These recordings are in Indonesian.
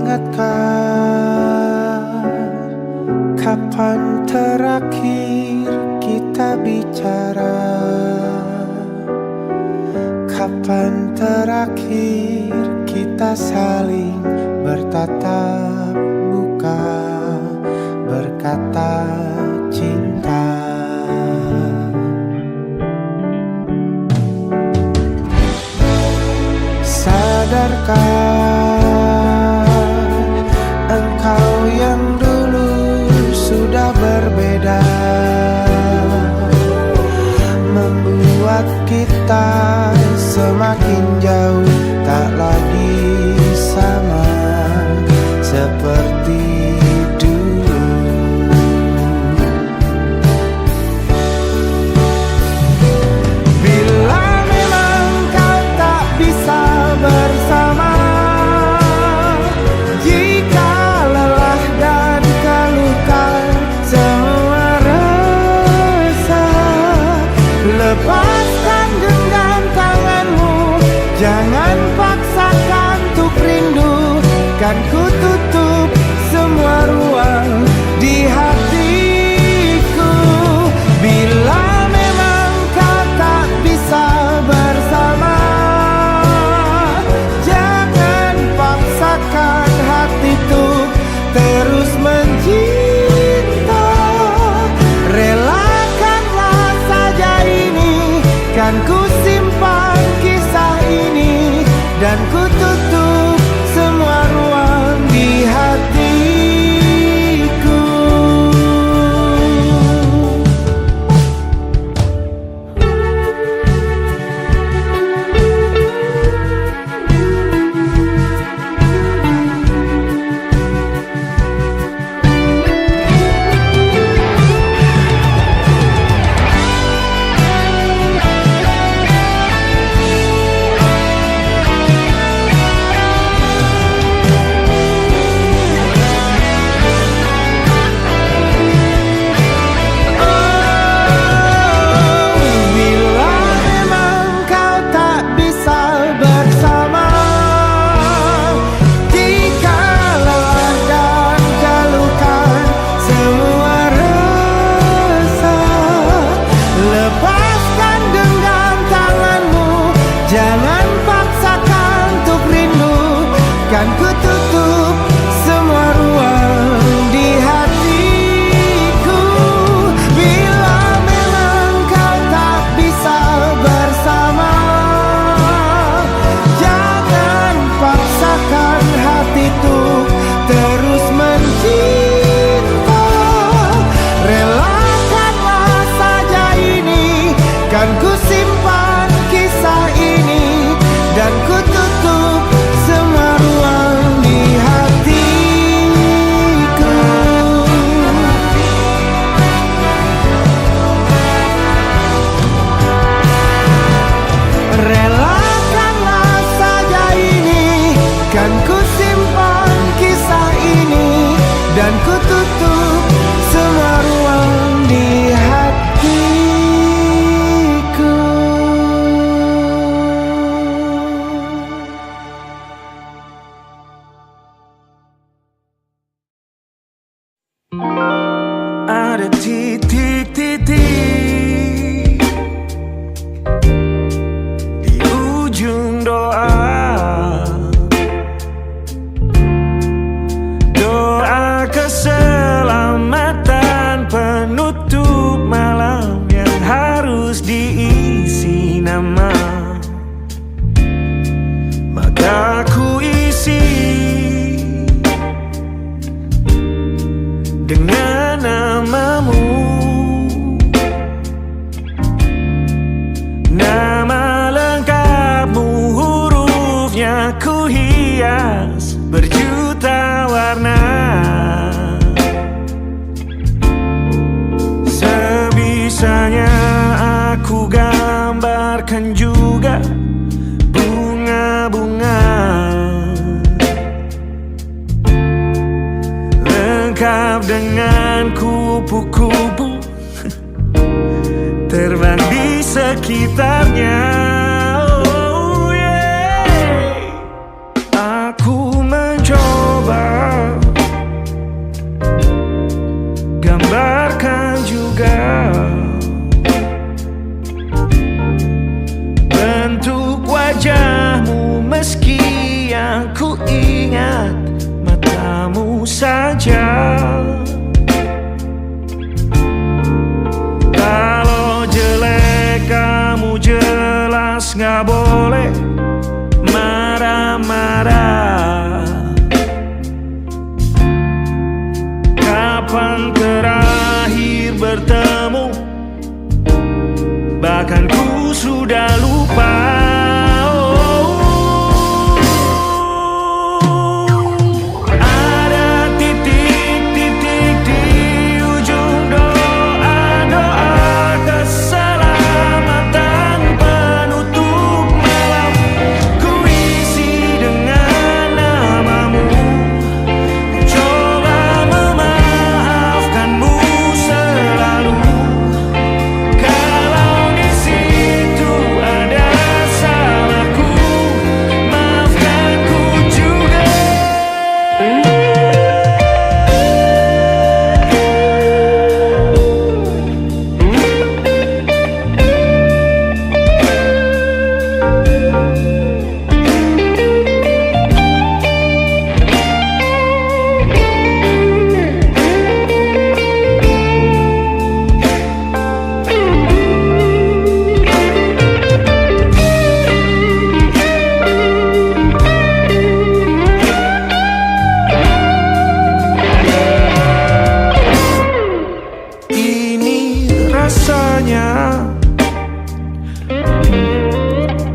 ingatkah kapan terakhir kita bicara? Kapan terakhir kita saling bertatap muka, berkata cinta? Sadarkah engkau yang dulu sudah berbeda, membuat kita semakin jauh, tak lagi sama seperti dulu. Bila memang kau tak bisa bersama, jika lelah dan keluhkan semua rasa, lepaskan genggam tanganmu, jangan paksakan untuk rindu. Kan ku tutup semua ruang di hatiku. Bila memang kau tak bisa bersama, jangan paksakan hati untuk terus mencinta. Relakanlah saja ini, kan ku simpan kisah ini, dan ku tutup semua ruang di hatiku. Jangan paksakan untuk rindu, kan ku tutup semua ruang di hatiku. Bila memang kau tak bisa bersama, jangan paksakan hati untuk terus mencinta. Relakanlah saja ini, kan ku simpan kisah ini, dan ku tutup semua ruang di hatiku. Relakanlah saja ini, kan ku simpan kisah ini, dan ku tutup semua ruang di hatiku. Ada titik-titik di ujung doa, doa keselamatan penutup malam yang harus diisi nama. Maka ku isi dengan namamu, nama lengkapmu, hurufnya ku hias berjuta warna. Sebisanya aku gambarkan juga bunga-bunga, lengkap dengan kupu-kupu terbang di sekitarnya. Oh yeah. Aku mencoba marah. Kapan terakhir bertemu, bahkan ku sudah lupa. Rasanya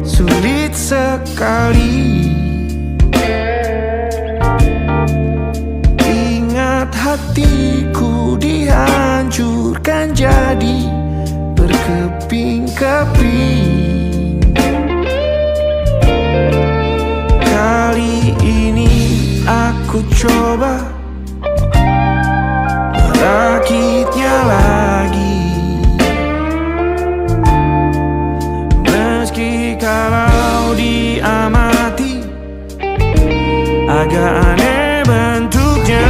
sulit sekali ingat hatiku dihancurkan jadi berkeping-keping. Kali ini aku coba merakitnya lagi. Kalau diamati agak aneh bentuknya.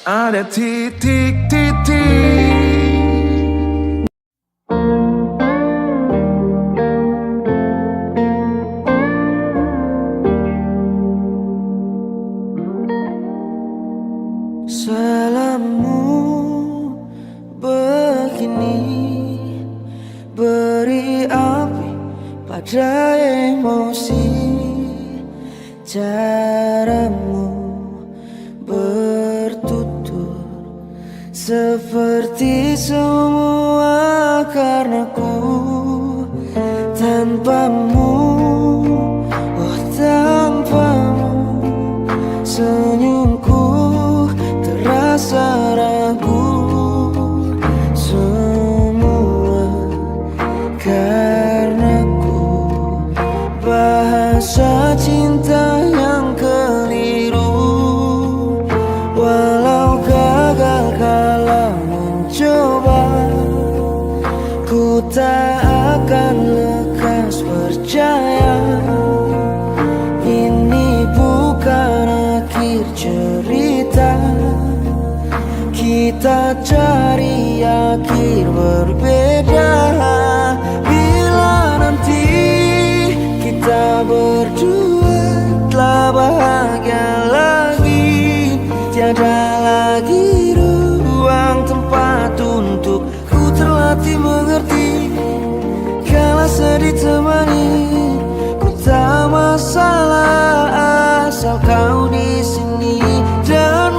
Ada titik-titik. Salammu begini beri api pada emosi. Caramu bertutur seperti semua karenaku. Tanpamu, oh tanpamu, senyumku terasa ragu. Semua karenaku, bahasa cinta yang keliru. Walau gagal kala mencoba, ku tak akan lekas percaya. Ini bukan akhir cerita, kita cari akhir berbeda. Bila nanti kita berdua telah bahagia lagi, tiada lagi ruang tempat untuk ku terlatih mengerti. Kala sedih temani, ku tak masalah asal kau di sini dan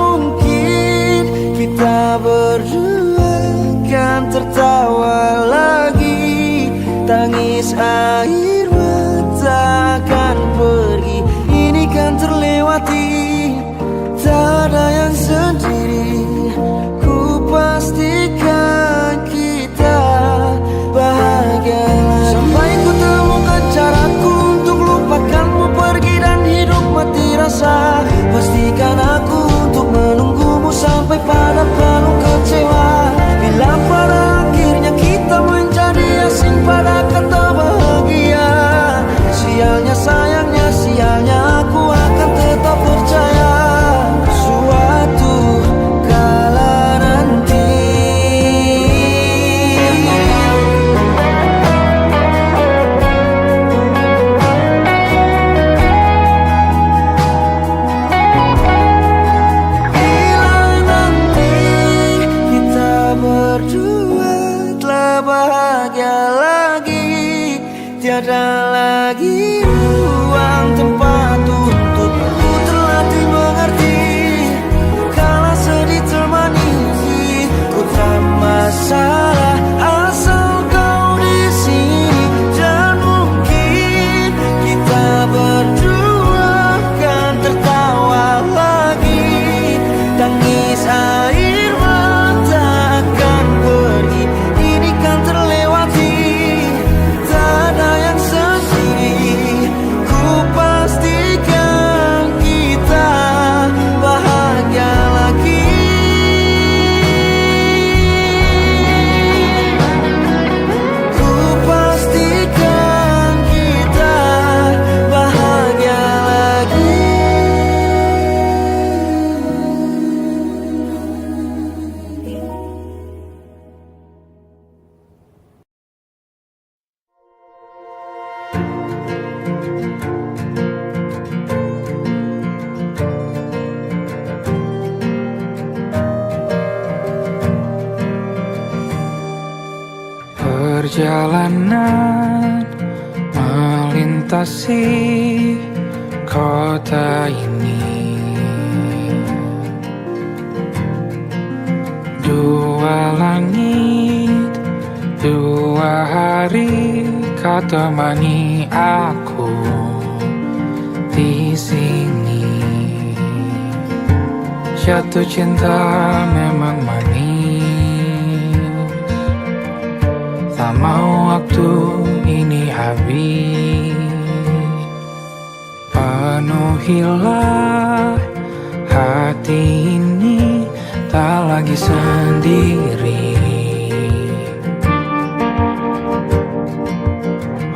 Perjalanan melintasi kota ini, dua langit, dua hari kau temani aku di sini. Jatuh cinta memang manis, tak mau waktu ini habis. Penuhilah hati ini, tak lagi sendiri.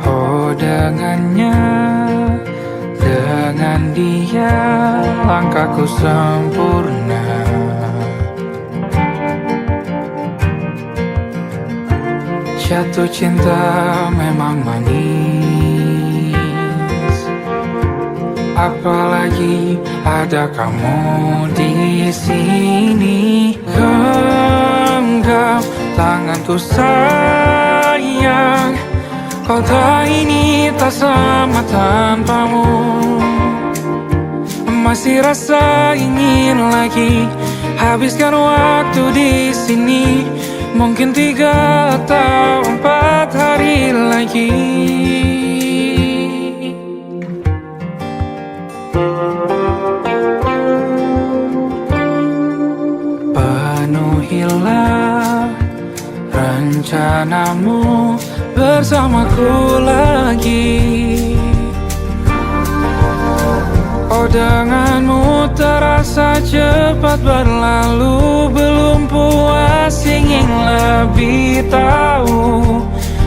Oh dengannya, dengan dia langkahku sempurna. Jatuh cinta memang manis, apalagi ada kamu di sini. Genggam tanganku sayang, kota ini tak sama tanpamu. Masih rasa ingin lagi habiskan waktu di sini. Mungkin 3 atau 4 hari lagi. Penuhilah rencanamu bersamaku lagi. Oh denganmu terasa cepat berlalu, belum puas ingin lebih tahu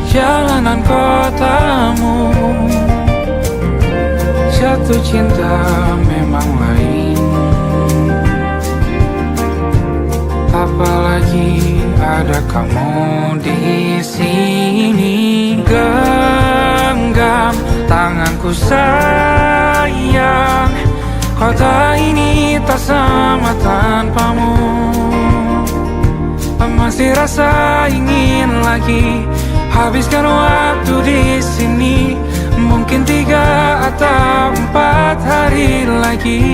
jalanan kotamu. Jatuh cinta memang lain, apalagi ada kamu di sini. Genggam tanganku sayang, kota ini tak sama tanpamu. Masih rasa ingin lagi habiskan waktu di sini. Mungkin 3 atau 4 hari lagi.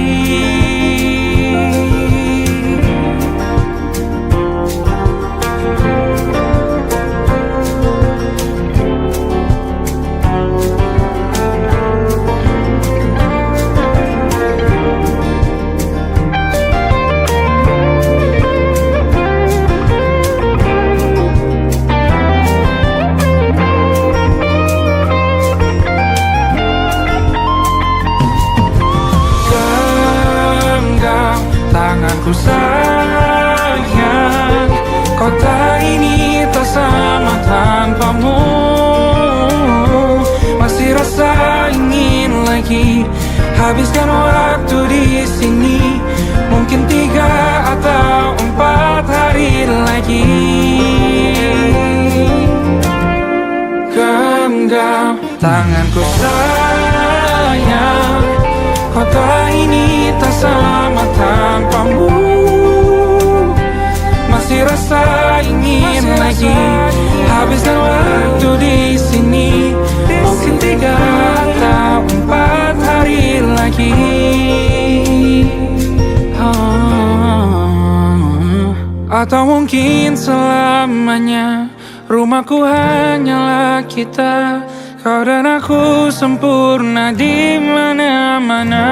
Tanganku sayang, kota ini tak sama tanpamu. Masih rasa ingin lagi habiskan waktu di sini. Mungkin 3 atau 4 hari lagi. Genggam tanganku sayang, kota ini tak sama tanpamu. Masih rasa ingin lagi habiskan waktu di sini. Mungkin 3 atau 4 hari lagi. Atau mungkin selamanya. Rumahku hanyalah kita, kau dan aku sempurna di mana-mana.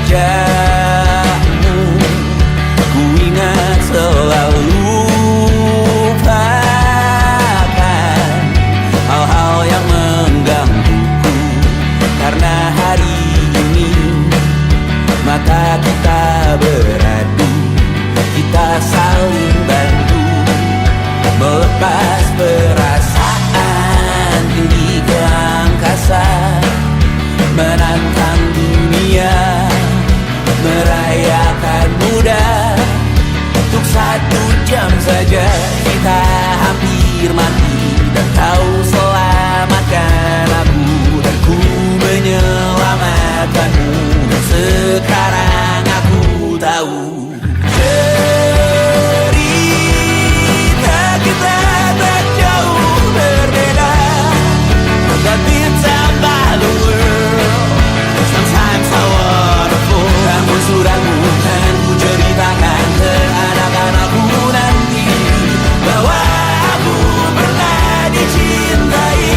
Wajahmu ku ingat selalu hampir mati, dan kau selamatkan aku, dan ku menyelamatkanmu. Dan sekarang aku tahu cerita kita tak jauh berbeda, but it's about the world. Sometimes I wanna fall. Namun suratmu kan ku ceritakan ke anak-anakku nanti, bahwa aku pernah dicintai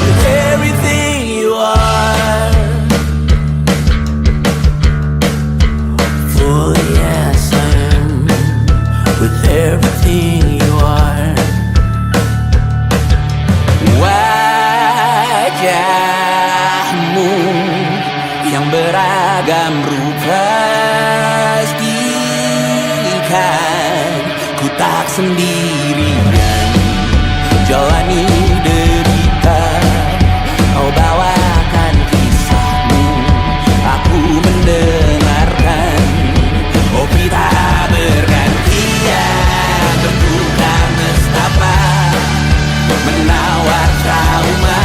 with everything you are. For yes I am with everything you are. Wajahmu yang beragam rupa pastikan ku tak sendirian jalani derita. Kau bawakan kisahmu, aku mendengarkan. Oh kita bergantian bentukan nestapa, menawar trauma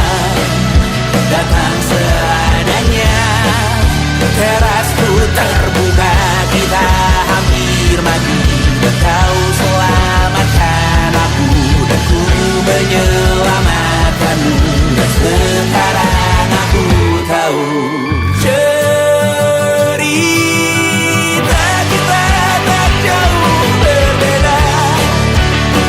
datang seadanya. Terasku terbuka, kita hampir mati, dan kau selamatkan aku, dan ku menyelamatkanmu. Dan sekarang aku tahu cerita kita tak jauh berbeda,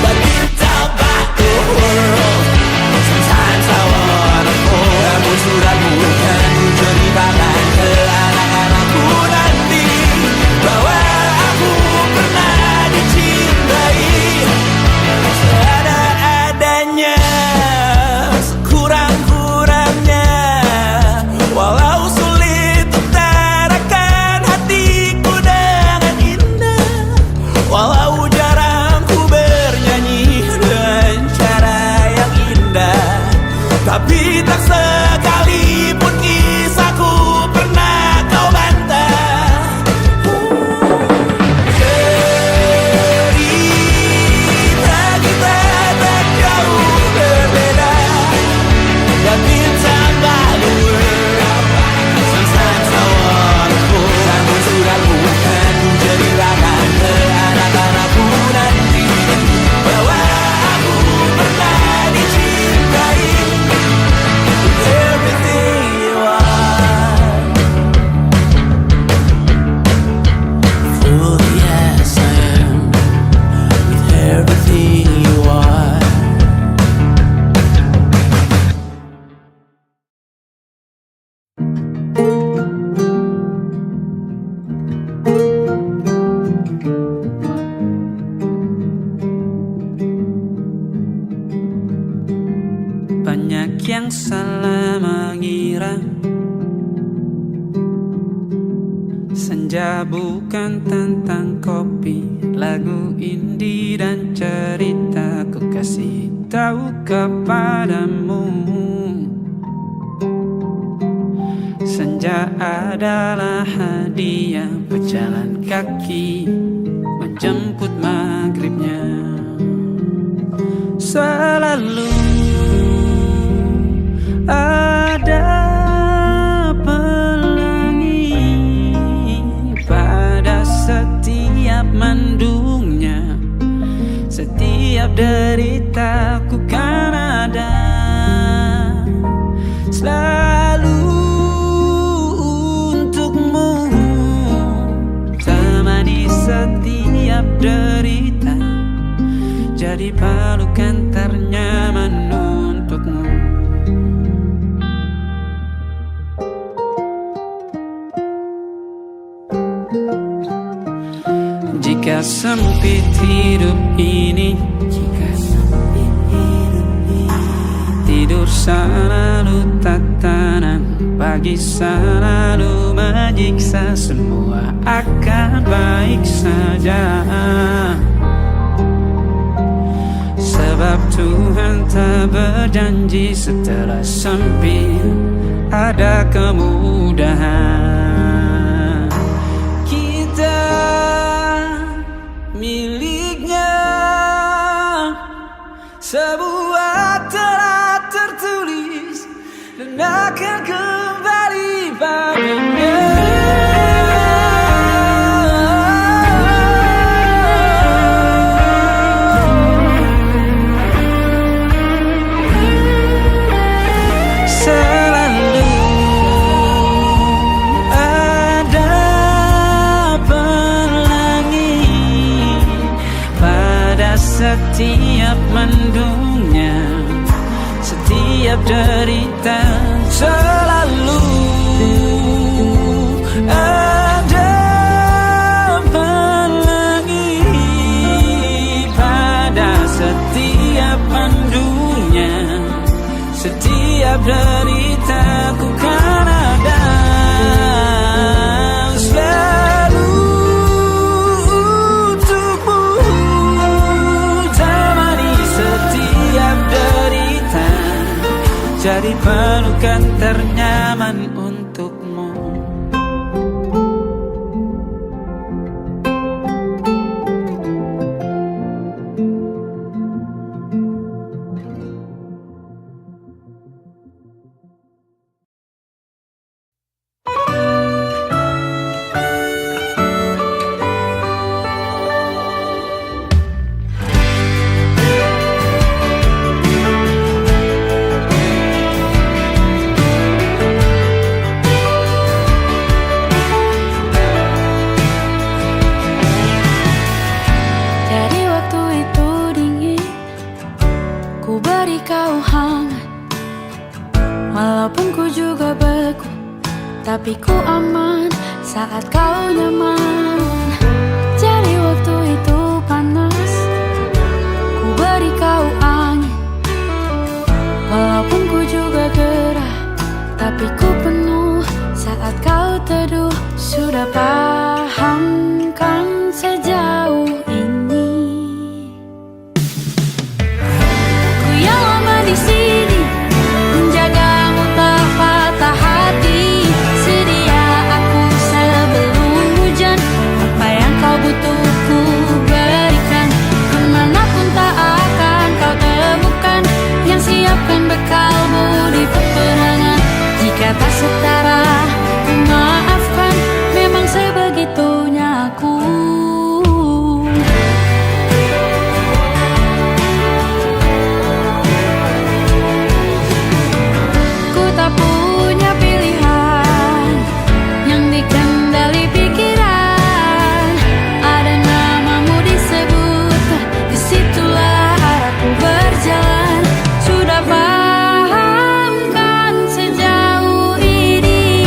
but it's about the world. Sometimes I wanna fall. Namun suratmu kan ku ceritakan ke anak-anakku nanti, bahwa aku pernah dicintai seada-adanya, sekurang-kurangnya. Walau sulit utarakan hatiku dengan indah, walau jarang ku bernyanyi dengan cara yang indah, tapi tak sekalipun kisahku pernah kau bantah. Cerita kita tak jauh berbeda, but it's about the world. Sometimes I wanna fall. Namun suratmu kan ku ceritakan ke anak-anakku nanti, bahwa aku pernah dicintai with everything you are. For yes I am with everything you are. Banyak yang salah mengira senja bukan tentang kopi, lagu indie dan cerita. Ku kasih tahu kepadamu, senja adalah hadiah pejalan kaki menjemput maghribnya. Selalu ada pelangi pada setiap mendungnya, setiap deritaku kan ada selalu untukmu, temani setiap derita, jadi pelukan ternyaman untukmu. Jika sempit hidup ini, tidur selalu tatanan, pagi selalu menyiksa, semua akan baik saja. Sebab Tuhan tak berjanji setelah sempit ada kemudahan. Kita miliknya Sebuah telah tertulis dan akan kembali padanya. Selalu ada pelangi pada setiap mendungnya, setiap derita. Selalu ada pelangi pada setiap mendungnya, setiap deritaku kan ada. Selalu untukmu, temani setiap derita, jadi pelukan ternyaman untukmu. Dari waktu itu dingin, ku beri kau hangat. Walaupun ku juga beku, tapi ku aman saat kau nyaman. Dari waktu itu panas, ku beri kau angin. Walaupun ku juga gerah, tapi ku penuh saat kau teduh. Sudah paham kan sejauh ini? Ku yang lama di sini, menjagamu tak patah hati. Sedia aku sebelum hujan, apa yang kau butuh ku berikan. Kemanapun tak akan kau temukan yang siapkan bekalmu di peperangan. Jika tak setara, ku maafkan, memang sebegitunya aku. Ku tak punya pilihan yang dikendali pikiran. Ada namamu disebut, disitulah arahku berjalan. Sudah paham kan sejauh ini?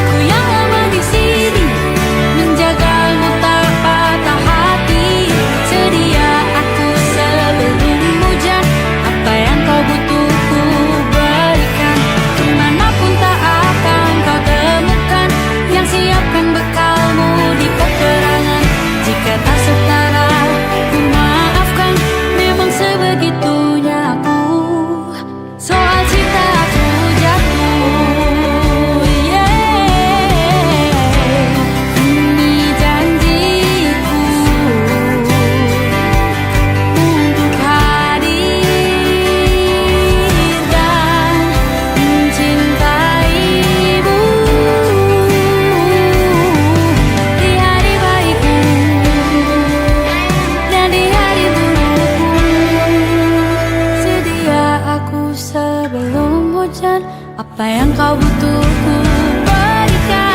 Ku yang lama di sini, menjagamu tak patah hati. Sedia aku sebelum hujan, apa yang kau butuh ku berikan. Kemanapun tak akan kau temukan yang siapkan bekalmu di peperangan. Jika tak setara, ku maafkan, memang sebegitunya aku. Soal cinta aku jatuh, ini janjiku untuk hadir dan mencintaimu di hari baikku dan di hari burukku. Sedia aku sebelum hujan, apa yang kau butuh ku berikan.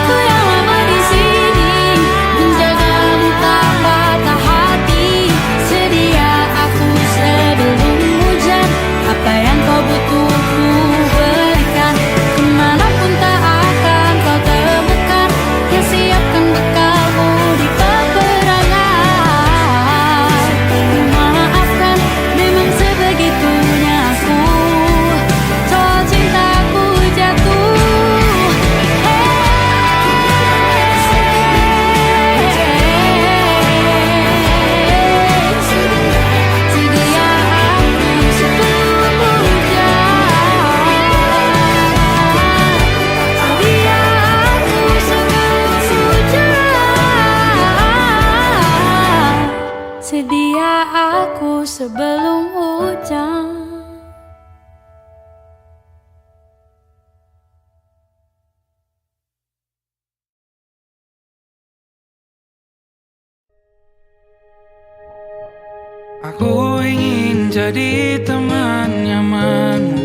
Ku yang lama di sini, menjagamu tak patah hati. Sedia aku sebelum hujan, apa yang kau butuh ku berikan. Kemanapun tak akan kau temukan yang siapkan bekalmu di peperangan. Ku maafkan, memang sebegitunya aku. Soal cintaku sedia aku sebelum hujan. Aku ingin jadi teman nyamanmu,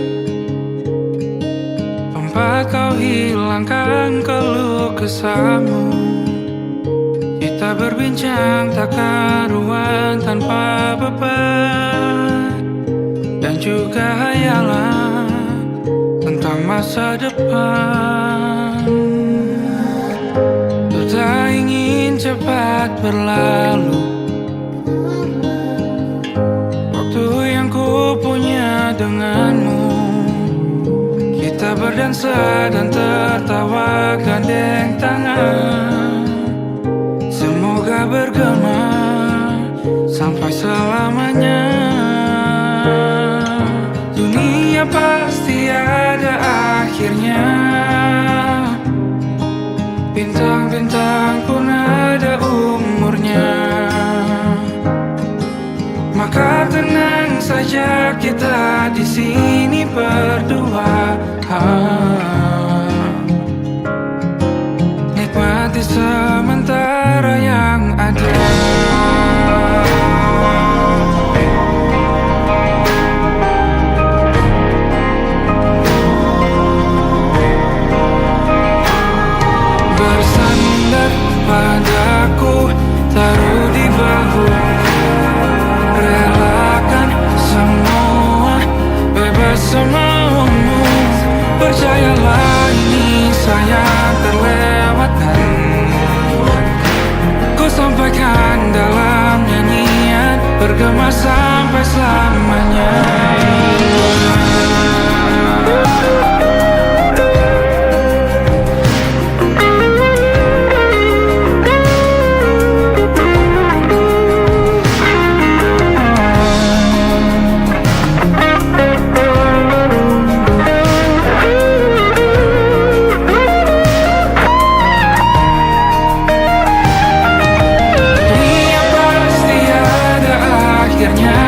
tempat kau hilangkan keluh kesahmu. Kita berbincang tak karuan tanpa beban, dan juga hayalan tentang masa depan. Ku tak ingin cepat berlalu waktu yang ku punya denganmu. Kita berdansa dan tertawa gandeng tangan, semoga bergema sampai selamanya. Dunia pasti ada akhirnya, bintang-bintang pun ada umurnya. Maka tenang saja kita di sini berdua, nikmati sementara yang ada. Bersandar padaku, taruh di bahu, relakan semua, bebas semaumu. Percayalah ini sayang terlewatkan, ku sampaikan dalam nyanyian, bergema sampai selamanya. Dunia pasti ada akhirnya,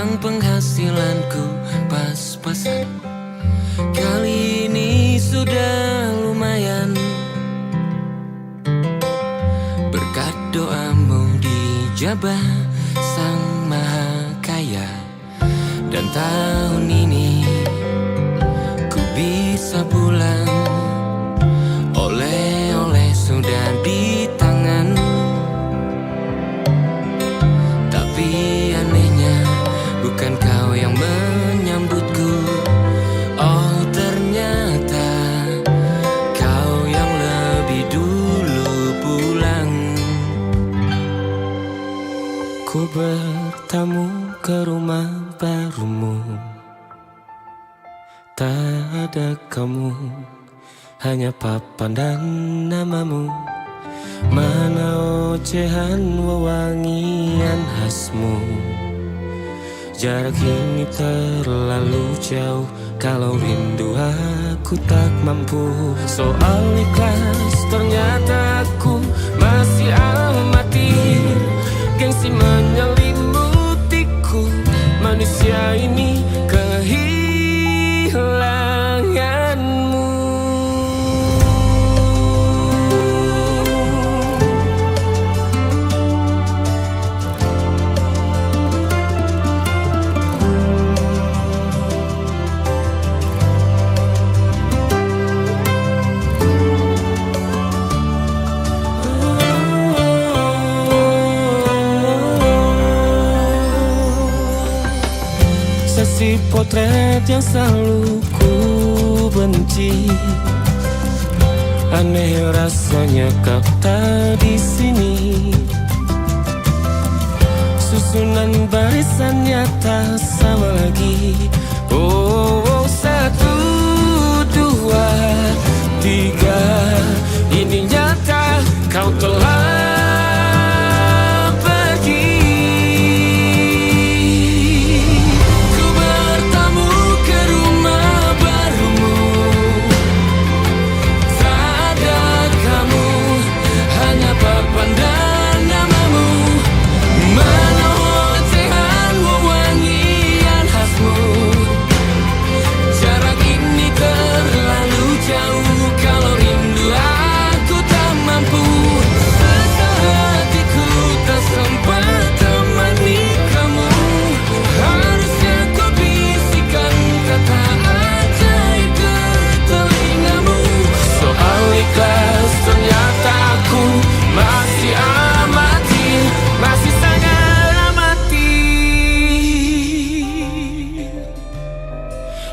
yang penghasilanku pas-pasan. Kali ini sudah lumayan, berkat doamu dijabah Sang Maha Kaya. Dan tahun ini ku bisa pulang, oleh-oleh sudah di tangan. Tapi anehnya bukan kau yang menyambutku. Oh ternyata kau yang lebih dulu pulang. Ku bertamu ke rumah barumu, tak ada kamu, hanya papan dan namamu. Mana ocehan wewangian khasmu. Jarak ini terlalu jauh, kalau rindu aku tak mampu. Soal ikhlas ternyata aku masih amati. Gengsi menyelimutiku, manusia ini kehilanganmu. Sesi potret yang selalu ku benci, aneh rasanya kau tak di sini. Susunan barisannya tak sama lagi. Oh, 1, 2, 3, ini nyata kau telah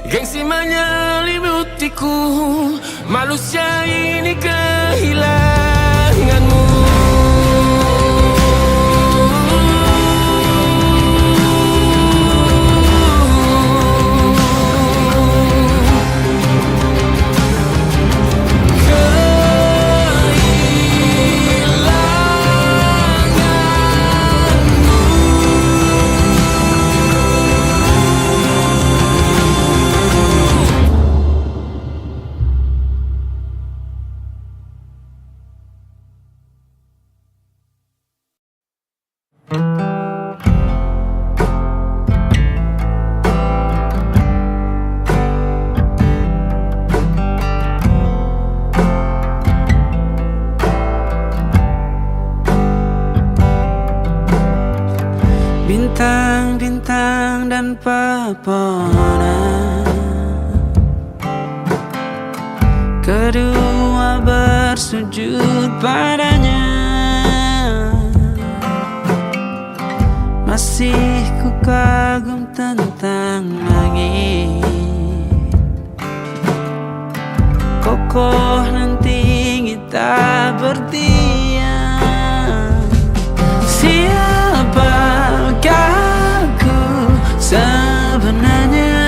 gengsi menyelimutiku, manusia ini kehilanganmu. Bintang-bintang dan pepohonan, kedua bersujud padanya. Masih ku kagum tentang langit, kokoh dan tinggi tak berdiam. Siapakah aku sebenarnya?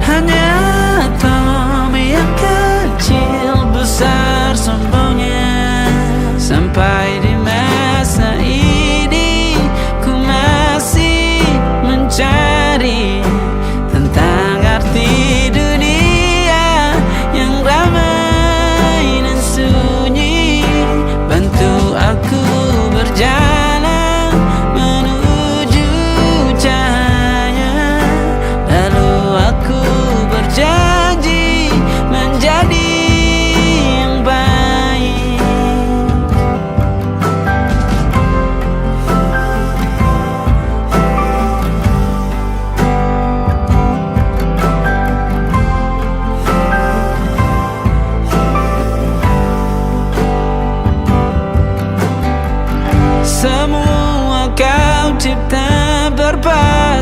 Hanya Tommy yang kecil besar sombongnya. Sampai di masa ini ku masih mencari tentang arti dunia yang ramai dan sunyi.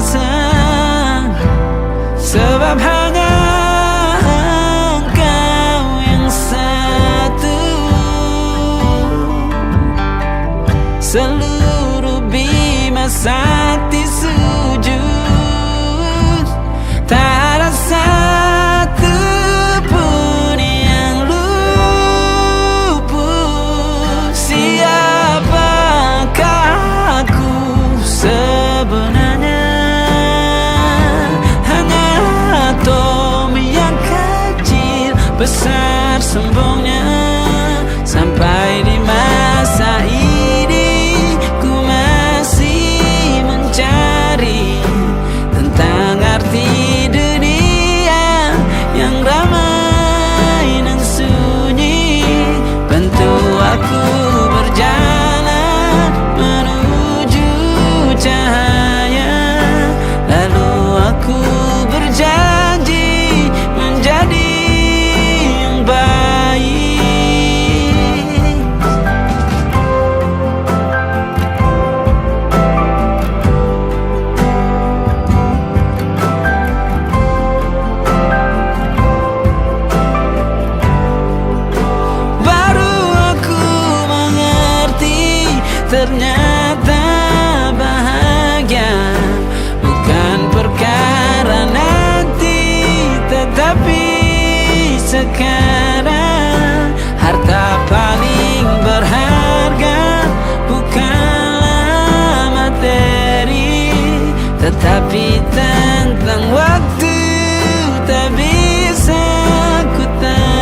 rasa, sebab hanya engkau yang satu. Seluruh bima sakti sujud, tak ada satu pun yang luput. Siapakah aku sebenarnya? Hanya atom yang kecil, besar sombongnya. Sampai di masa ini ku masih mencari tentang arti dunia yang ramai dan sunyi. Bantu aku berjalan menuju cahaya, lalu aku berjanji menjadi yang baik. Baru aku mengerti, ternyata bahagia bukan perkara nanti, tetapi sekarang. Harta paling berharga bukanlah materi, tetapi tentang waktu tak bisa ku tahan.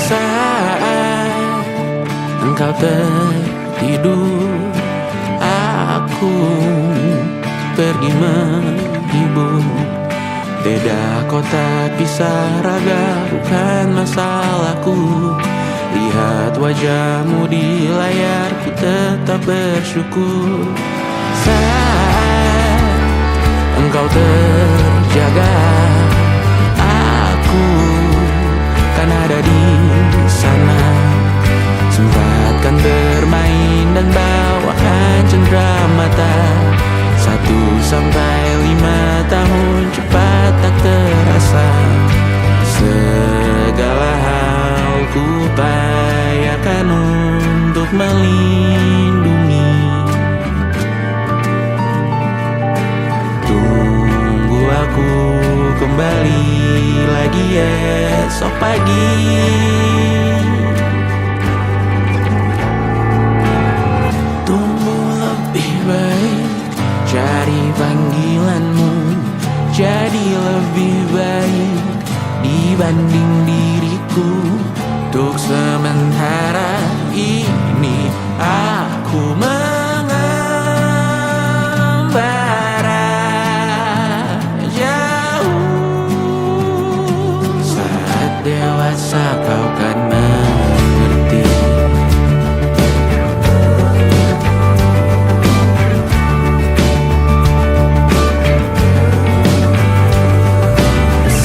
Saat engkau tertidur, aku pergi menghibur. Beda kota pisah raga bukan masalahku. Lihat wajahmu di layar, ku tetap bersyukur. Saat engkau terjaga, aku kan ada di sana. Sempatkan bermain dan bawakan cenderamata. 1-5 tahun cepat tak terasa. Segala hal ku upayakan untuk melindungi. Tunggu aku kembali lagi esok pagi. Tumbuh lebih baik, cari panggilanmu. Jadi lebih baik dibanding diriku. Untuk sementara ini aku mengembara jauh. Saat dewasa kau kan mengerti.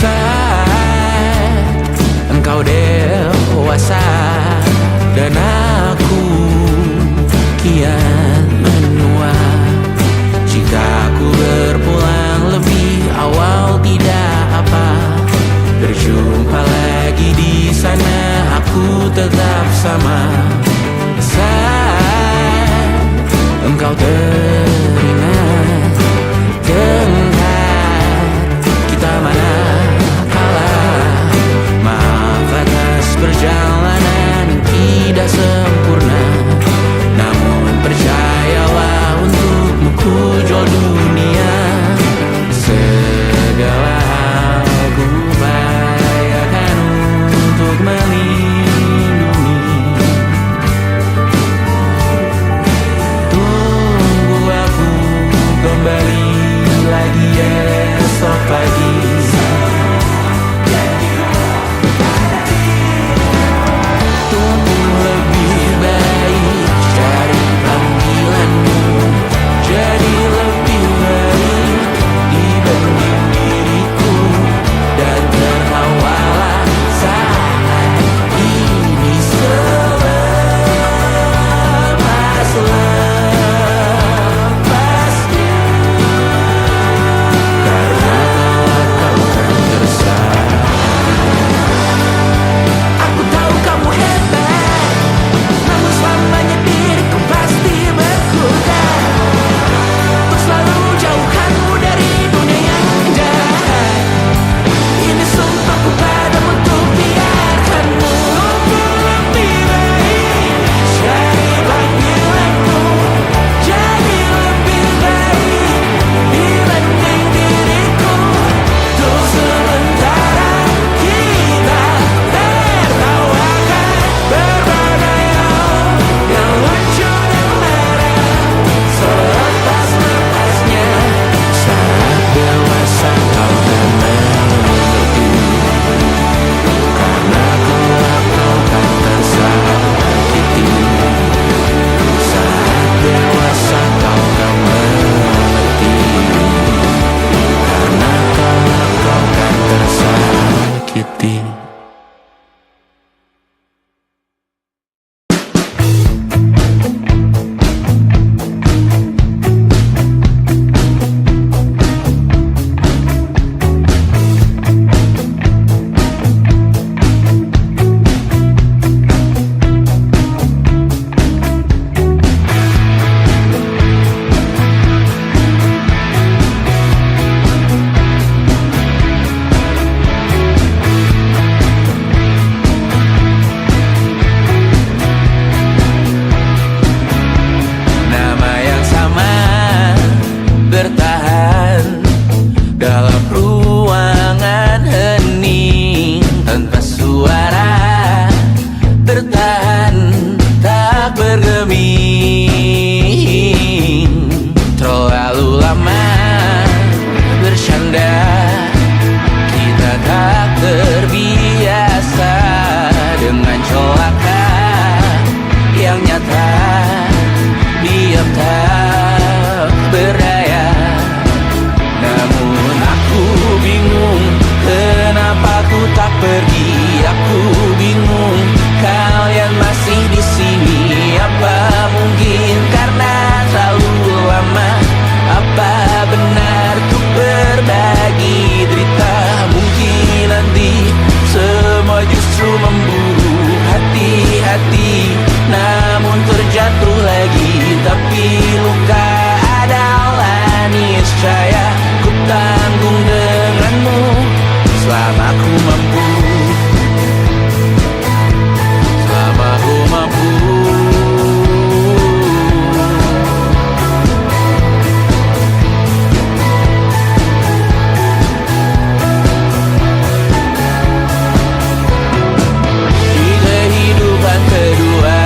Saat engkau dewasa dan aku kian menua. Jika aku berpulang lebih awal tidak apa. Berjumpa lagi di sana, aku tetap sama. Saat engkau teringat tengah kita mana kalah. Maaf atas perjalanan yang tidak sempurna, namun percayalah untukmu ku jual dunia. Segala hal ku upayakan untuk melindungi. bergeming. Terlalu lama bercanda, kita tak terbiasa dengan celaka yang nyata. Diam tak berdaya, namun aku bingung kenapa ku tak pergi. Aku bingung kalian masih di sini. Apa mungkin karena terlalu lama? Apa benar tuh berbagi derita? Mungkin nanti semua justru memburu hati-hati, namun terjatuh lagi. Tapi luka adalah niscaya, ku tanggung denganmu selama ku mampu. Selama ku mampu. Di kehidupan kedua,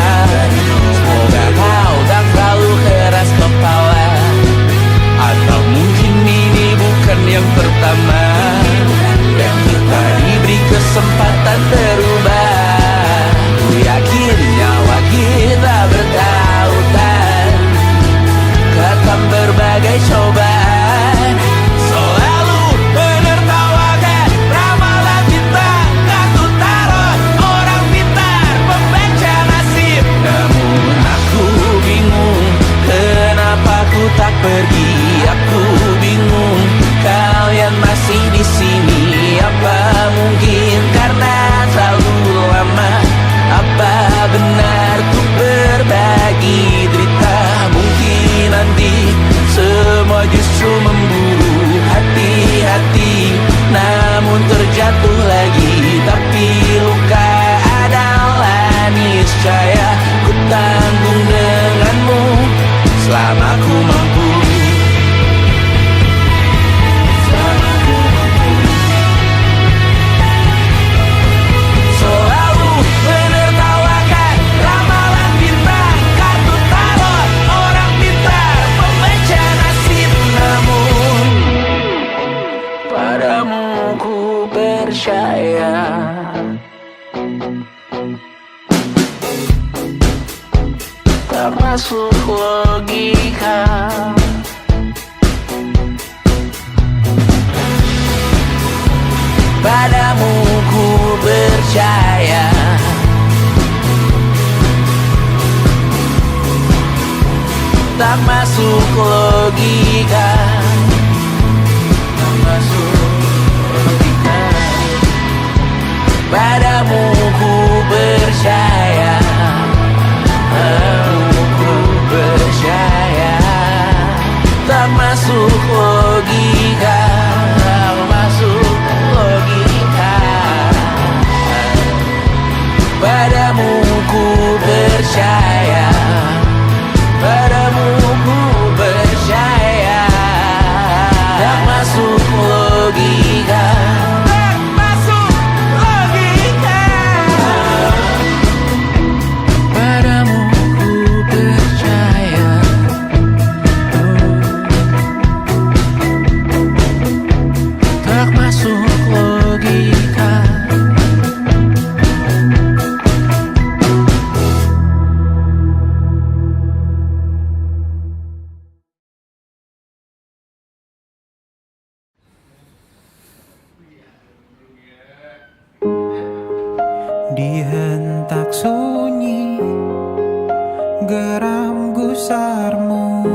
semoga kau tak terlalu keras kepala. Atau mungkin ini bukan yang pertama yang kita diberi kesempatan berubah. Ku yakin nyawa kita bertautan, akan berbagai cobaan. Selalu menertawakan ramalan bintang, aku taruh orang pintar membaca nasib. Namun aku bingung kenapa ku tak pergi. Aku bingung kalian masih di sini. Apa mungkin karena terlalu lama? Apa benar ku berbagi derita? Mungkin nanti semua justru memburu hati-hati, namun terjatuh lagi. Tapi luka adalah niscaya, ku tanggung denganmu selama ku mampu. Selalu menertawakan ramalan bintang, kartu tarot orang pintar membaca nasib. Namun padamu ku percaya, tak masuk logika. Padamu ku percaya, tak masuk logika. Tak masuk logika. Padamu ku percaya, padamu ku percaya, tak masuk logika. Tak masuk logika. Padamu ku percaya, padamu ku percaya, tak masuk logika. Tak masuk logika. Padamu ku percaya, tak masuk logika. Di hentak sunyi, geram gusarmu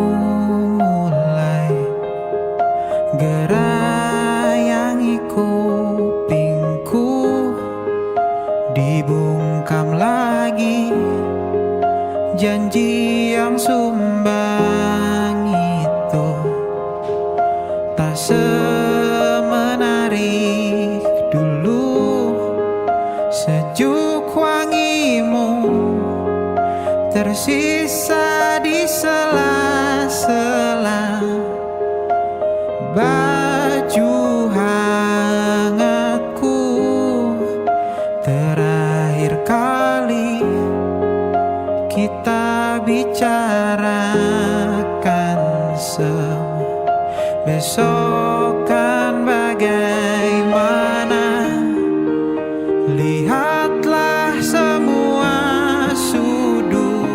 mulai gerayangi kupingku. Dibungkam lagi janji yang sumbang itu, tak semenarik dulu. Sejuk wangimu tersisa di sela-sela baju hangatku. Terakhir kali kita bicarakan semua. Besok kan bagaimana? Lihatlah semua sudut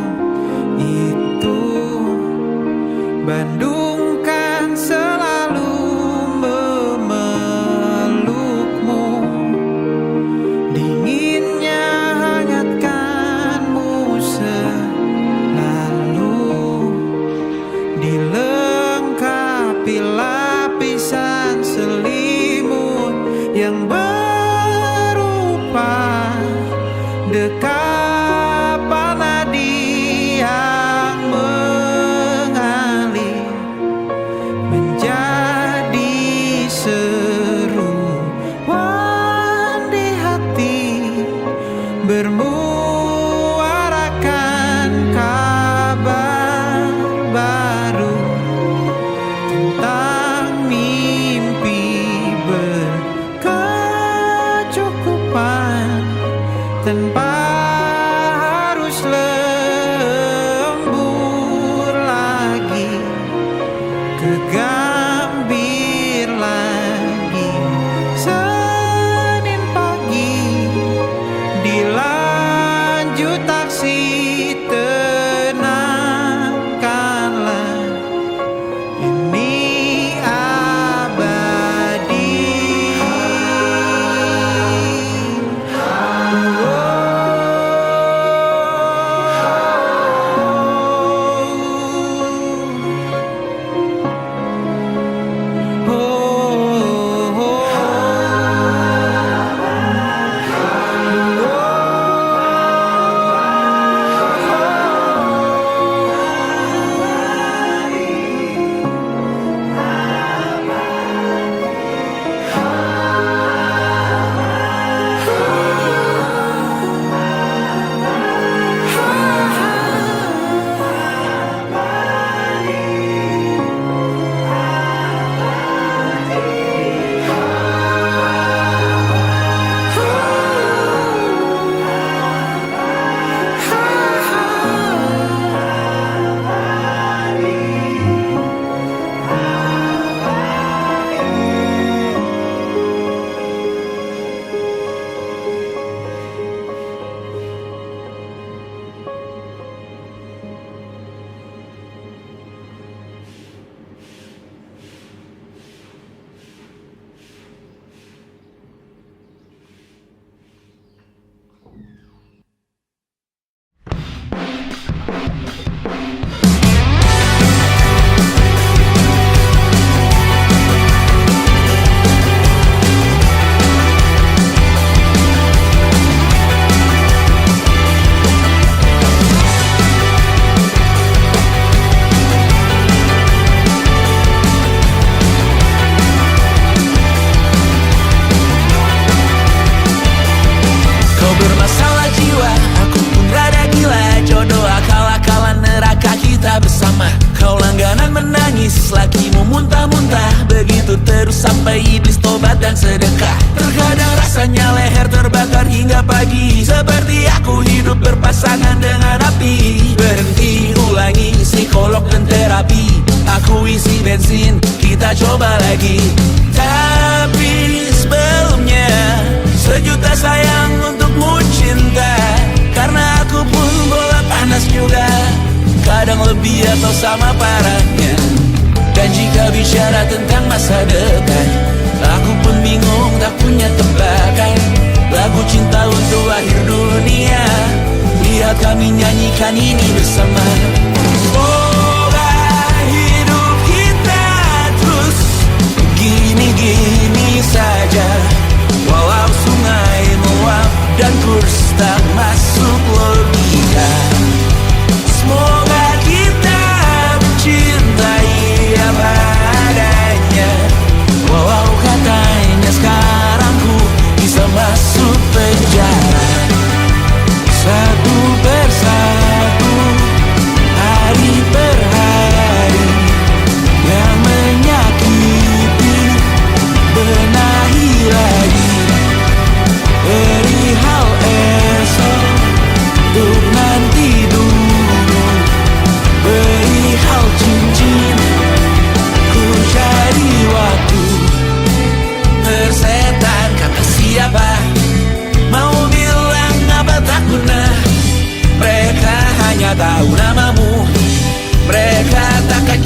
itu. Bandung kan selalu memelukmu. Dinginnya hangatkanmu selalu. Dilengkapi lapisan selimut yang berupa dekapan nadi yang mengalir menjadi seruan di hati, bermuarakan kabar baru tentang mimpi berkecukupan tanpa harus lembur lagi, kegambir lagi. Senin pagi dilanjut taksi, tenangkanlah, ini abadi. Bermasalah jiwa, aku pun rada gila. Jodoh akal-akalan neraka kita bersama. Kau langganan menangis, lakimu muntah-muntah. Begitu terus sampai iblis tobat dan sedekah. Terkadang rasanya leher terbakar hingga pagi. Seperti aku hidup berpasangan dengan api. Berhenti, ulangi psikolog dan terapi. Aku isi bensin, kita coba lagi. Tapi sebelumnya sejuta sayang untukmu cinta. Karena aku pun bola panas juga, kadang lebih atau sama parahnya. Dan jika bicara tentang masa depan, aku pun bingung tak punya tebakan. Lagu cinta untuk akhir dunia, lihat kami nyanyikan ini bersama. Semoga hidup kita terus gini-gini saja. Walau sungai meluap dan kurs tak masuk logika. Semoga kita mencintai apa adanya. Walau katanya sekarang ku bisa masuk penjara. Satu persatu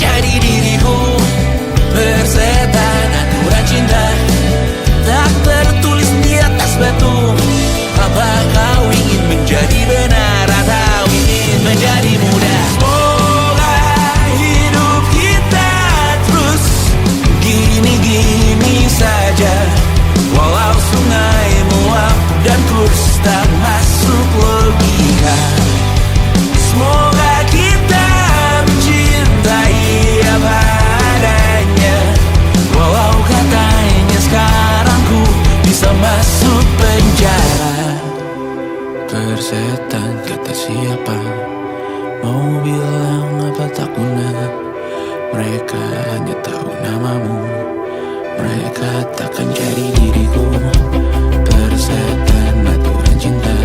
menjadi diriku. Persetan aturan cinta tak tertulis di atas batu. Apa kau ingin menjadi benar atau ingin menjadi muda? Semoga hidup kita terus gini-gini saja, walau sungai meluap dan kurs tak masuk logika. Semoga kita mencintai apa adanya, walau katanya sekarang ku bisa masuk penjara. Persetan kata siapa, mau bilang apa tak guna. Mereka hanya tahu namamu, mereka takkan jadi diriku. Persetan aturan cinta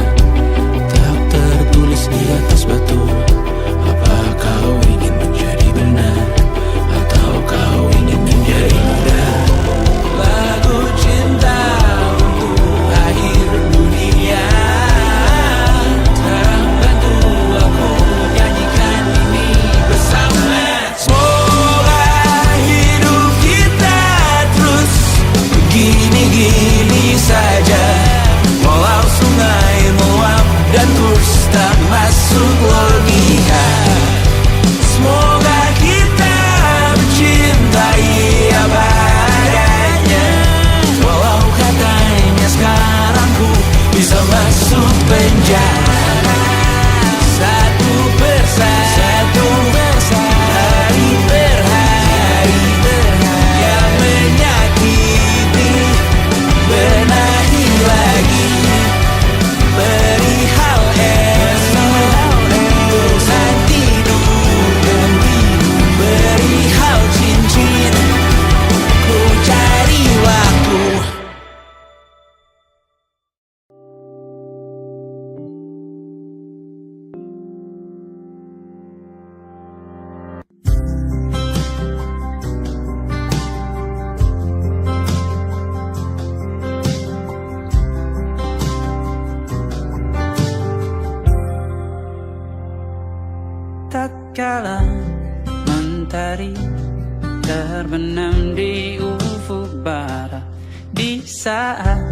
tak tertulis di atas batu. Apa kau ingin menjadi benar atau kau ingin menjadi muda? Lagu cinta untuk akhir dunia, sekarang bantu aku nyanyikan ini bersama. Semoga hidup kita terus begini-gini saja, walau sungai meluap dan kurs tak masuk logika. Semoga kita mencintai apa adanya, walau katanya sekarang ku bisa masuk penjara. Satu persatu, hari per hari yang menyakiti, benahi lagi perihal esok, bosan tidur, perihal cincin, ku cari waktu. Tatkala mentari terbenam di ufuk barat, di saat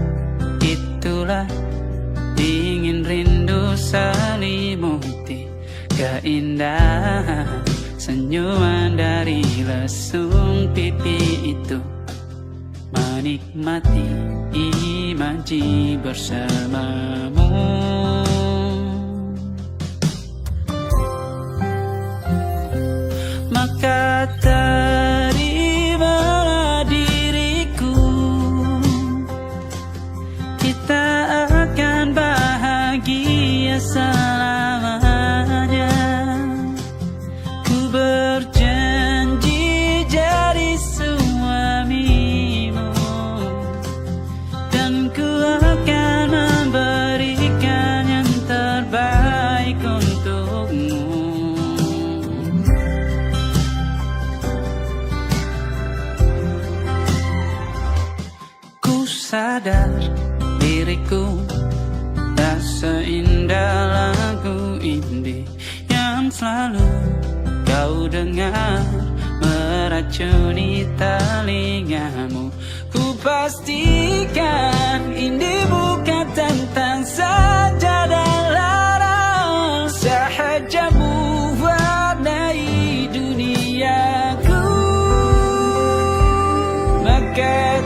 itulah dingin rindu selimuti keindahan senyuman dari lesung pipi itu. Menikmati imaji bersamamu, maka terimalah diriku. Kita akan bahagia selamanya. Ku berjanji jadi suamimu, dan ku akan memberikan yang terbaik untukmu. Sadar diriku tak seindah lagu indie yang selalu kau dengar meracuni telingamu. Ku pastikan indie bukan tentang saja dan larang, sahaja mewarnai duniaku. Maka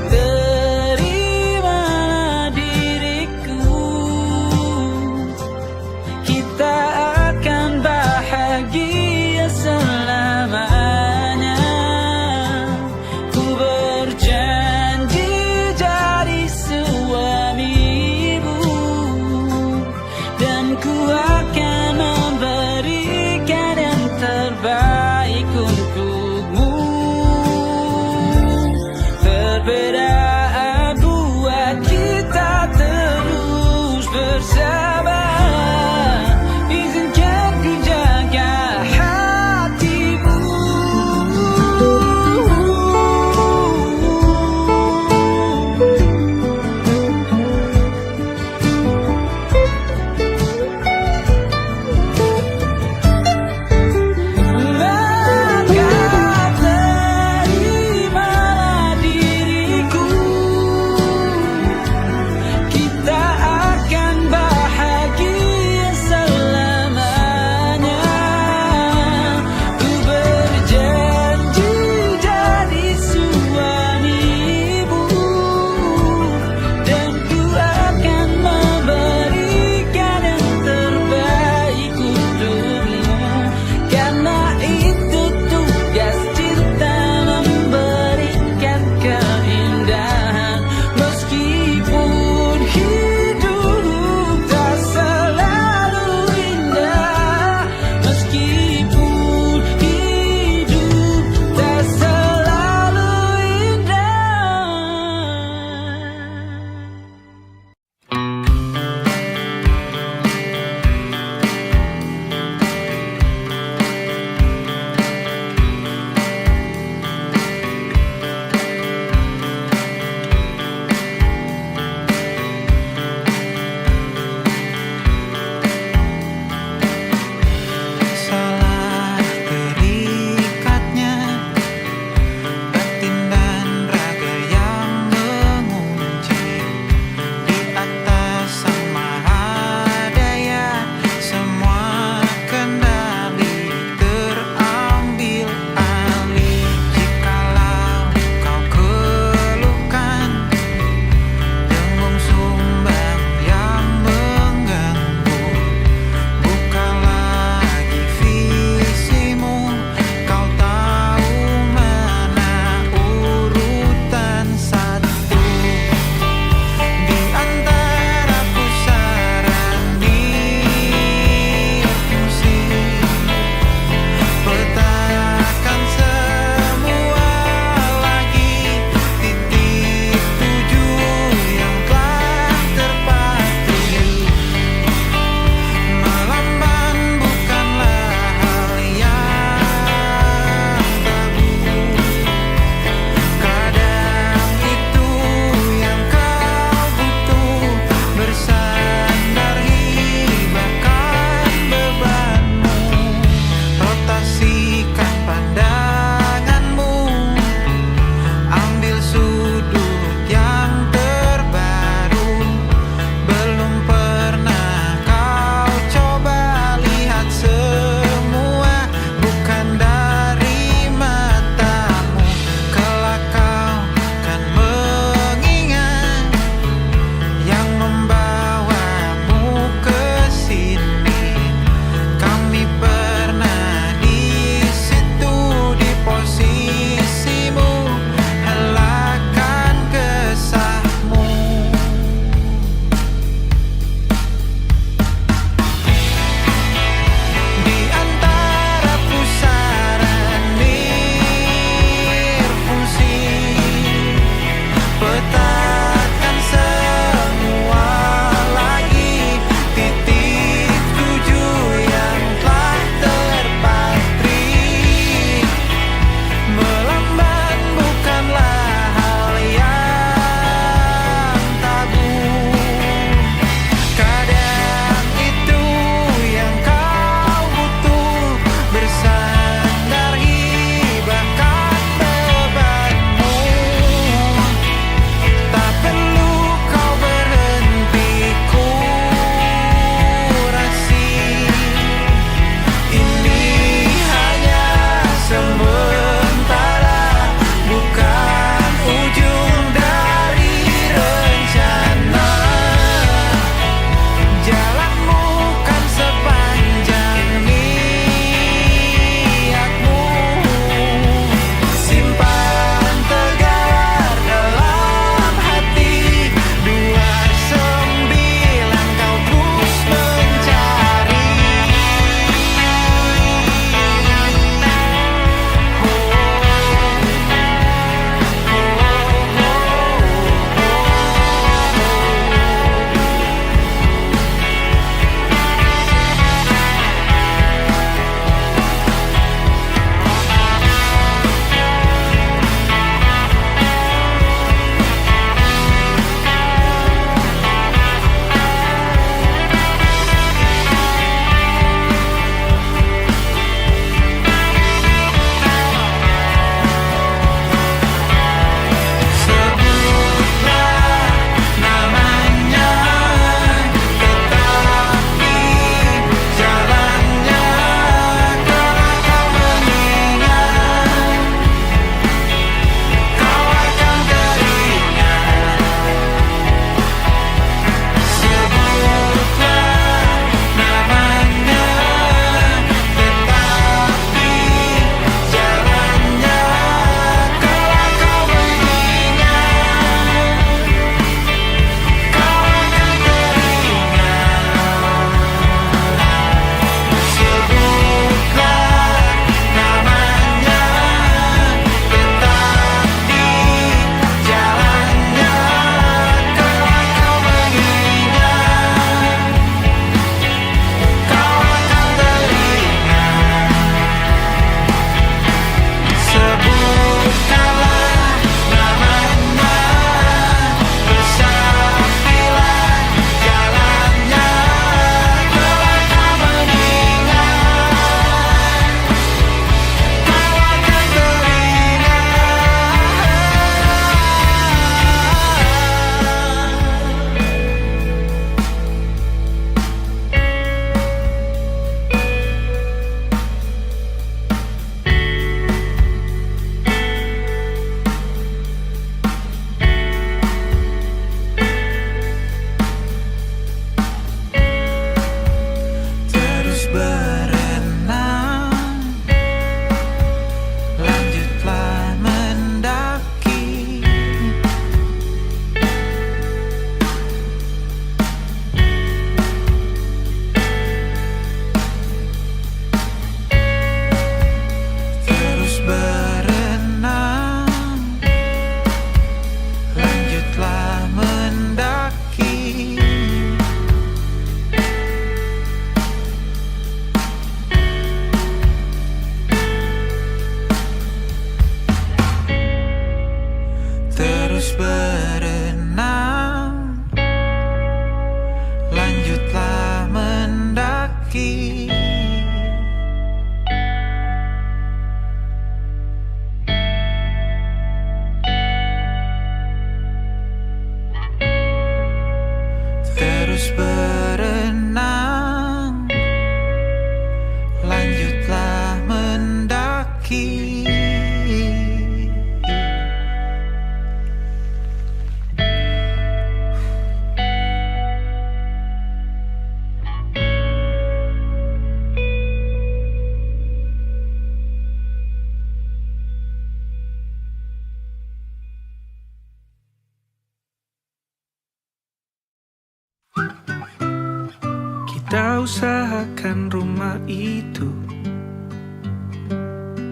usahakan rumah itu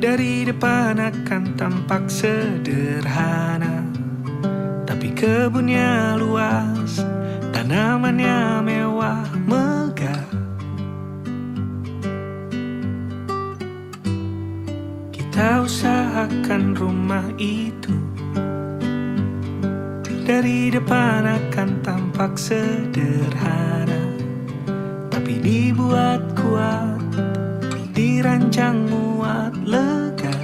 dari depan akan tampak sederhana, tapi kebunnya luas, tanamannya mewah megah. Kita usahakan rumah itu dari depan akan tampak sederhana, tapi dibuat kuat, dirancang muat lega.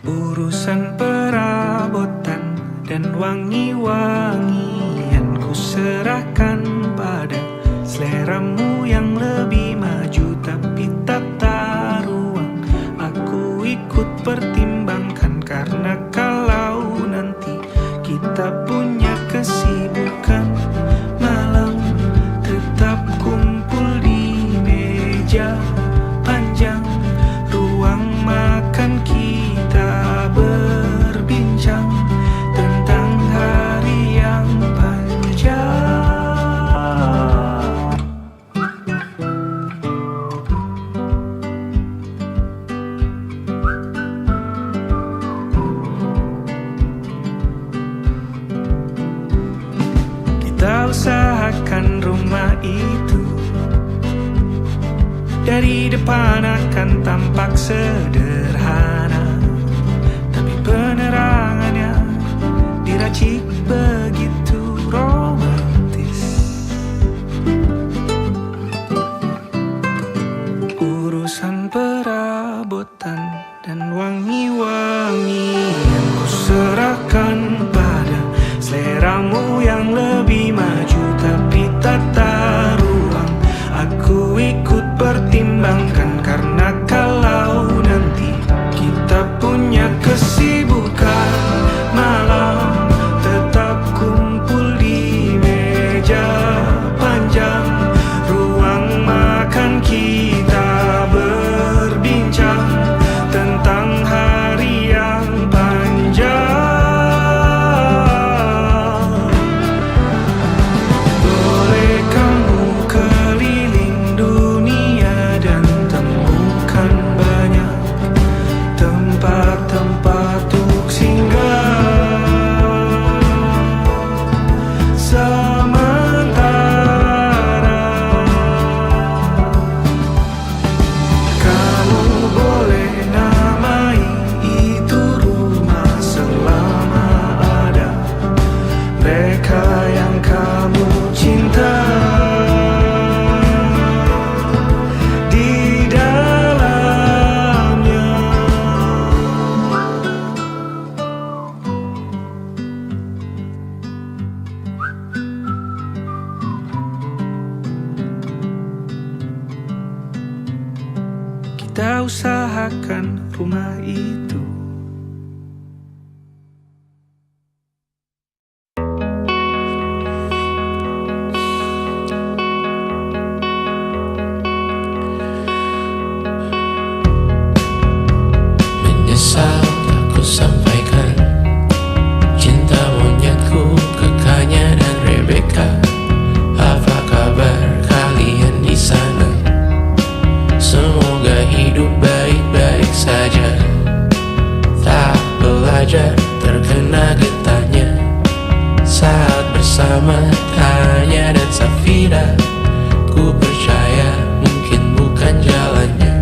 Urusan perabotan dan wangi-wangian ku serahkan pada seleramu yang lebih maju, tapi tata ruang aku ikut pertimbangkan, karena kalau nanti kita punya kesibukan malam, tetap kumpul di meja panjang ruang makan, kita berbincang tentang hari yang panjang. Kita usahakan rumah itu dari depan akan tampak sederhana, tapi penerangannya diracik begitu romantis. Urusan perabotan dan wangi-wangian ku serahkan pada seleramu yang lebih maju, tapi tata ruang aku ikut pertimbangkan, karena kalau nanti kita punya kesibukan malam, tetap kumpul di meja panjang ruang makan, kita berbincang tentang hari yang panjang. Boleh kamu keliling dunia dan temukan banyak tempat-tempat untuk singgah. Sementara kamu boleh namai itu rumah selama ada mereka yang kamu cinta di dalamnya. Kita usahakan rumah itu. Menyesal tak ku sampaikan cinta monyetku ke Kanya dan Rebecca. Apa kabar kalian di sana? Semoga hidup baik-baik saja. Tak belajar terkena getahnya saat bersama Tanya dan Safira. Ku percaya mungkin bukan jalannya,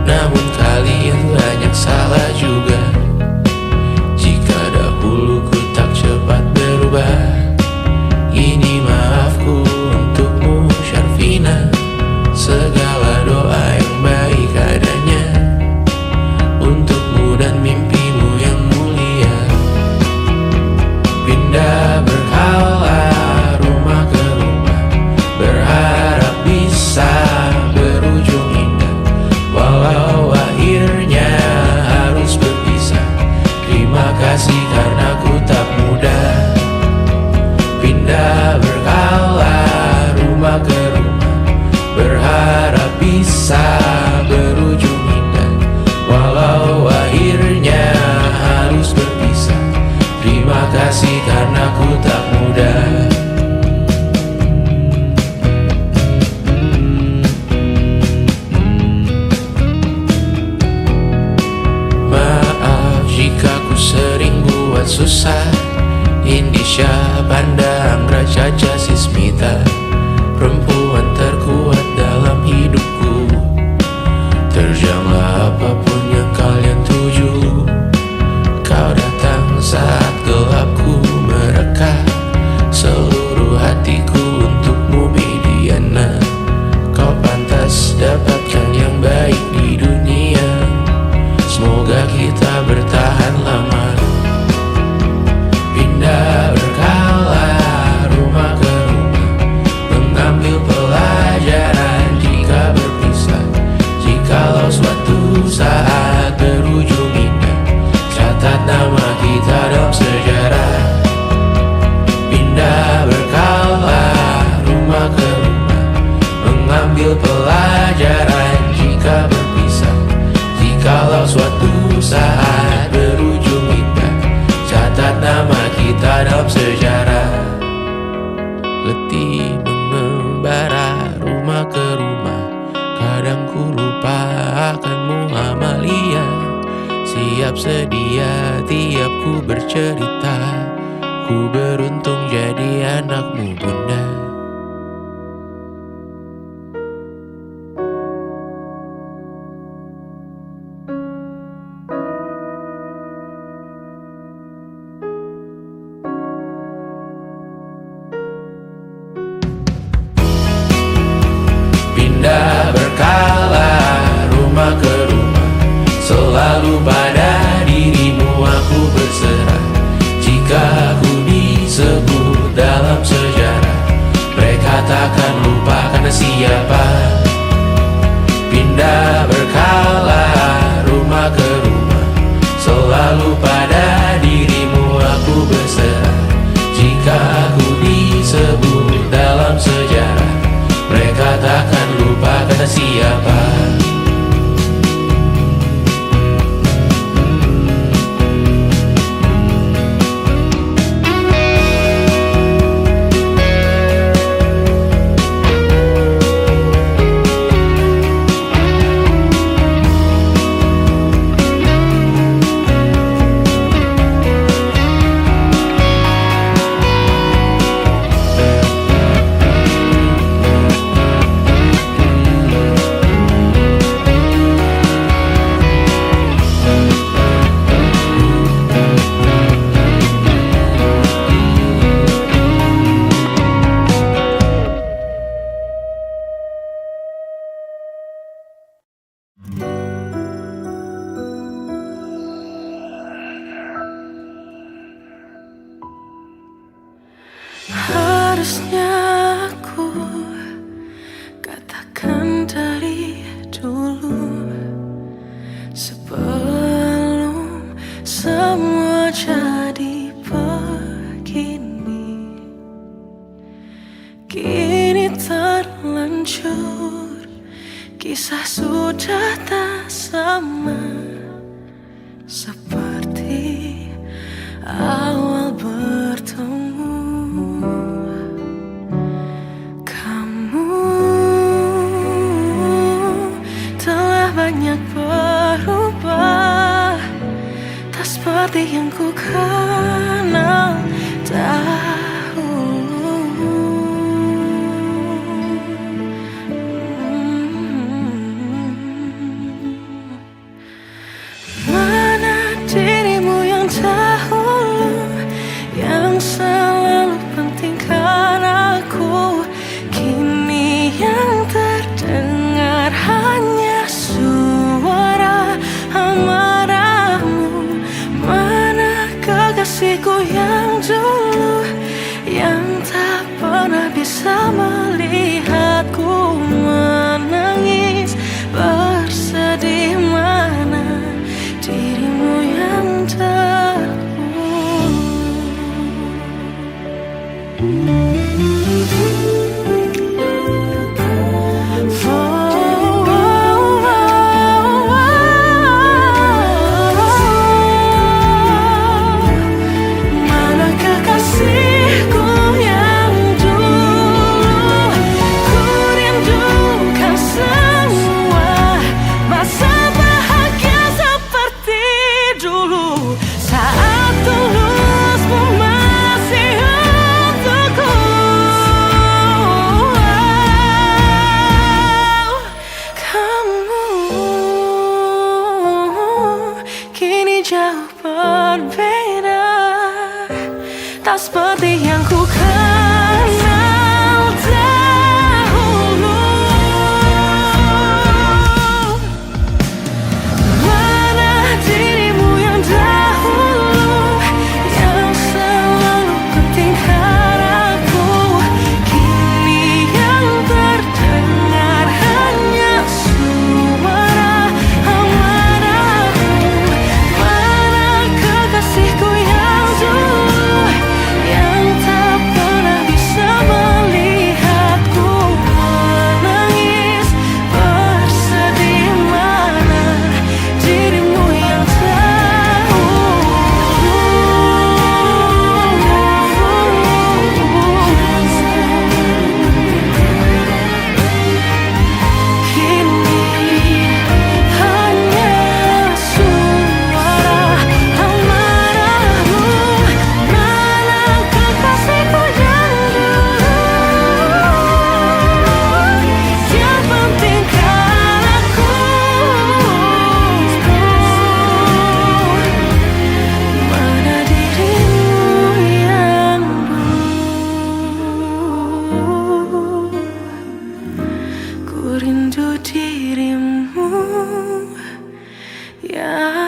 namun kalian banyak salah juga. Jika dahulu ku tak cepat berubah, ini maafku untukmu Syarfina. Segala doa yang baik adanya untukmu dan mimpimu yang mulia. Pindah berkala rumah ke rumah, berharap bisa berujung indah, walau akhirnya harus berpisah. Terima kasih karena ku tak mudah. Pindah berkala rumah ke rumah, berharap bisa berujung indah, walau akhirnya harus berpisah. Terima kasih karena ku tak mudah. susah. Indisha, Panda, Anggra, Caca, Sismita, perempuan terkuat dalam hidupku. Terjanglah apapun yang kalian tuju. Kau datang saat gelapku mereka. Seluruh hatiku untukmu Mediana. Kau pantas dapatkan yang baik di dunia. Semoga kita bertahan lama. Pindah berkala rumah ke rumah, mengambil pelajaran jika berpisah. Jikalau suatu saat berujung indah, catat nama kita dalam sejarah. Pindah berkala rumah ke rumah, mengambil pelajaran jika berpisah. Jikalau suatu saat berujung indah, catat nama kita dalam sejarah. Letih mengembara rumah ke rumah, kadang ku lupa akanmu Amalia. Siap sedia tiap ku bercerita, ku beruntung jadi anakmu bunda. Pindah berkala rumah ke rumah, selalu pada dirimu aku berserah. Jika aku disebut dalam sejarah, mereka takkan lupa karena siapa. Pindah berkala rumah ke rumah, selalu pada dirimu aku berserah. Jika aku disebut dalam sejarah, mereka takkan lupa kata siapa. Harusnya aku katakan dari dulu, sebelum semua jadi begini. Kini terlanjur, kisah sudah tak sama seperti awal bertemu. Banyak berubah, tak seperti yang ku kenal dahulu. Mana dirimu yang dahulu, yang selalu pentingkan aku. Kini yang terdengar hanya suara amarahmu. Mana kekasihku yang dulu, Ku rindu dirimu yang